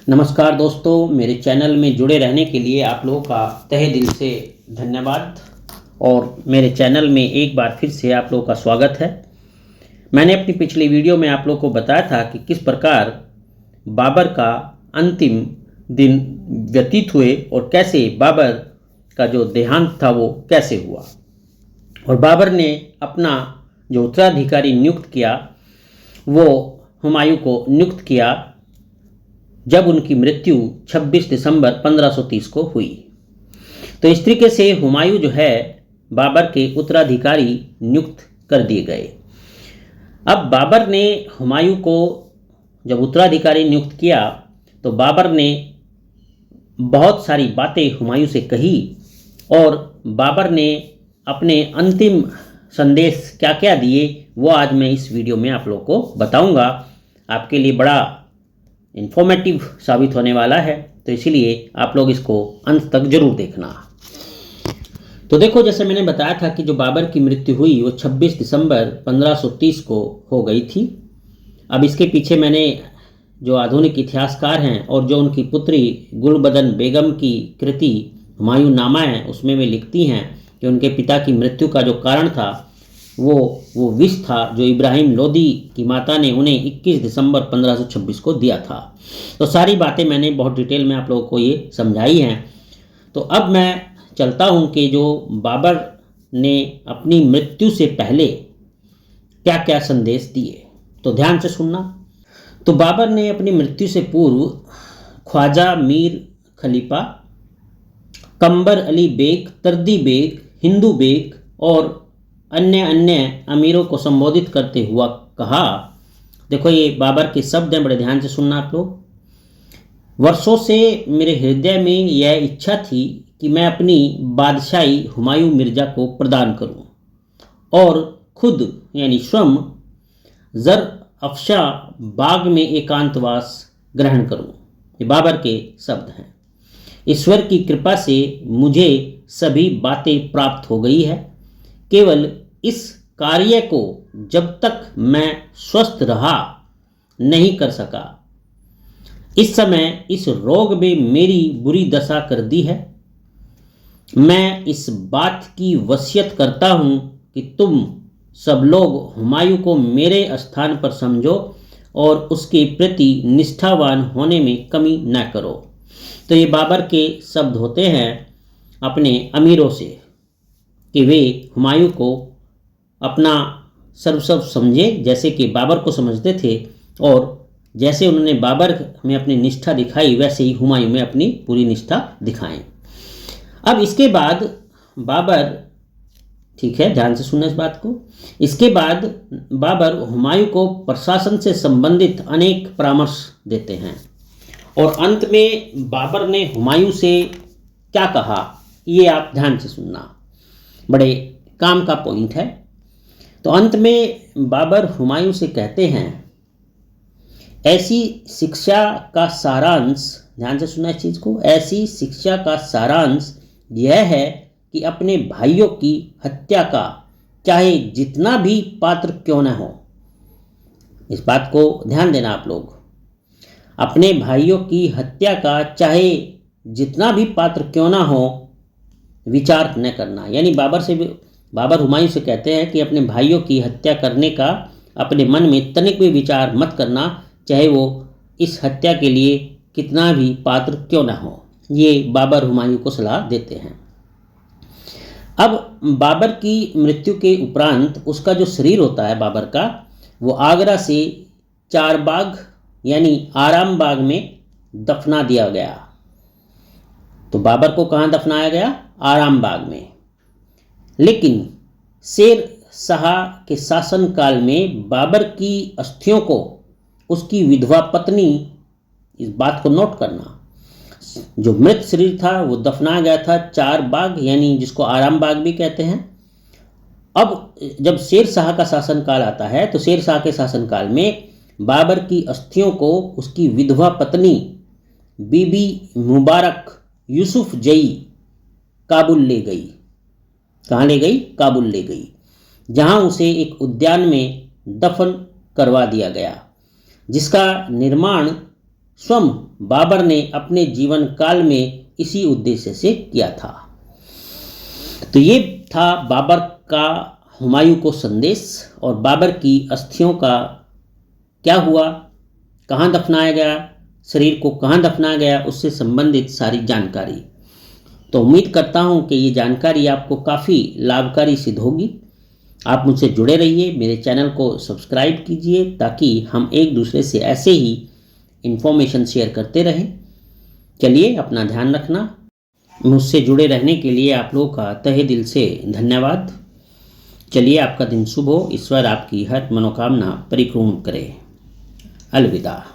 नमस्कार दोस्तों, मेरे चैनल में जुड़े रहने के लिए आप लोगों का तहे दिल से धन्यवाद। और मेरे चैनल में एक बार फिर से आप लोगों का स्वागत है। मैंने अपनी पिछली वीडियो में आप लोगों को बताया था कि किस प्रकार बाबर का अंतिम दिन व्यतीत हुए और कैसे बाबर का जो देहांत था वो कैसे हुआ। और बाबर ने अपना जो उत्तराधिकारी नियुक्त किया वो हुमायूं को नियुक्त किया जब उनकी मृत्यु 26 दिसंबर 1530 को हुई। तो इस तरीके से हुमायूं जो है बाबर के उत्तराधिकारी नियुक्त कर दिए गए। अब बाबर ने हुमायूं को जब उत्तराधिकारी नियुक्त किया तो बाबर ने बहुत सारी बातें हुमायूं से कही और बाबर ने अपने अंतिम संदेश क्या क्या दिए वो आज मैं इस वीडियो में आप लोगों को बताऊंगा। आपके लिए बड़ा इन्फॉर्मेटिव साबित होने वाला है, तो इसीलिए आप लोग इसको अंत तक जरूर देखना। तो देखो, जैसे मैंने बताया था कि जो बाबर की मृत्यु हुई वो 26 दिसंबर 1530 को हो गई थी। अब इसके पीछे मैंने जो आधुनिक इतिहासकार हैं और जो उनकी पुत्री गुलबदन बेगम की कृति हुमायूं नामा है उसमें वे लिखती हैं कि उनके पिता की मृत्यु का जो कारण था वो विष था जो इब्राहिम लोदी की माता ने उन्हें 21 दिसंबर 1526 को दिया था। तो सारी बातें मैंने बहुत डिटेल में आप लोगों को ये समझाई हैं। तो अब मैं चलता हूँ कि जो बाबर ने अपनी मृत्यु से पहले क्या क्या संदेश दिए, तो ध्यान से सुनना। तो बाबर ने अपनी मृत्यु से पूर्व ख्वाजा मीर खलीफा, कंबर अली बेग, तर्दी बेग, हिंदू बेग और अन्य अमीरों को संबोधित करते हुआ कहा। देखो, ये बाबर के शब्द हैं, बड़े ध्यान से सुनना आप लोग। वर्षों से मेरे हृदय में यह इच्छा थी कि मैं अपनी बादशाही हुमायूं मिर्जा को प्रदान करूं और खुद यानी स्वयं जर अफशा बाग में एकांतवास ग्रहण करूं। ये बाबर के शब्द हैं। ईश्वर की कृपा से मुझे सभी बातें प्राप्त हो गई है। केवल इस कार्य को जब तक मैं स्वस्थ रहा नहीं कर सका। इस समय इस रोग में मेरी बुरी दशा कर दी है। मैं इस बात की वसीयत करता हूं कि तुम सब लोग हुमायूं को मेरे स्थान पर समझो और उसके प्रति निष्ठावान होने में कमी न करो। तो ये बाबर के शब्द होते हैं अपने अमीरों से कि वे हुमायूं को अपना सर्वस्व समझे, जैसे कि बाबर को समझते थे। और जैसे उन्होंने बाबर में अपनी निष्ठा दिखाई वैसे ही हुमायूं में अपनी पूरी निष्ठा दिखाएं। अब इसके बाद बाबर, ठीक है, ध्यान से सुनना इस बात को। इसके बाद बाबर हुमायूं को प्रशासन से संबंधित अनेक परामर्श देते हैं और अंत में बाबर ने हुमायूं से क्या कहा ये आप ध्यान से सुनना, बड़े काम का पॉइंट है। तो अंत में बाबर हुमायूं से कहते हैं, ऐसी शिक्षा का सारांश, ध्यान से सुनना इस चीज़ को, ऐसी शिक्षा का सारांश यह है कि अपने भाइयों की हत्या का चाहे जितना भी पात्र क्यों न हो, इस बात को ध्यान देना आप लोग, अपने भाइयों की हत्या का चाहे जितना भी पात्र क्यों ना हो विचार न करना। यानी बाबर हुमायूं से कहते हैं कि अपने भाइयों की हत्या करने का अपने मन में तनिक भी विचार मत करना, चाहे वो इस हत्या के लिए कितना भी पात्र क्यों ना हो। ये बाबर हुमायूं को सलाह देते हैं। अब बाबर की मृत्यु के उपरांत उसका जो शरीर होता है बाबर का, वो आगरा से चारबाग यानी आराम बाग में दफना दिया गया। तो बाबर को कहाँ दफनाया गया? आराम बाग में। लेकिन शेर शाह के शासनकाल में बाबर की अस्थियों को उसकी विधवा पत्नी, इस बात को नोट करना, जो मृत शरीर था वो दफनाया गया था चारबाग यानी जिसको आराम बाग भी कहते हैं। अब जब शेर शाह का शासनकाल आता है तो शेर शाह के शासनकाल में बाबर की अस्थियों को उसकी विधवा पत्नी बीबी मुबारक यूसुफ जई काबुल ले गई। कहाँ ले गई? काबुल ले गई, जहाँ उसे एक उद्यान में दफन करवा दिया गया, जिसका निर्माण स्वयं बाबर ने अपने जीवन काल में इसी उद्देश्य से किया था। तो ये था बाबर का हुमायूं को संदेश और बाबर की अस्थियों का क्या हुआ, कहाँ दफनाया गया, शरीर को कहाँ दफनाया गया, उससे संबंधित सारी जानकारी। तो उम्मीद करता हूँ कि ये जानकारी आपको काफ़ी लाभकारी सिद्ध होगी। आप मुझसे जुड़े रहिए, मेरे चैनल को सब्सक्राइब कीजिए ताकि हम एक दूसरे से ऐसे ही इन्फॉर्मेशन शेयर करते रहें। चलिए, अपना ध्यान रखना। मुझसे जुड़े रहने के लिए आप लोगों का तहे दिल से धन्यवाद। चलिए, आपका दिन शुभ हो। ईश्वर आपकी हर मनोकामना परिपूर्ण करे। अलविदा।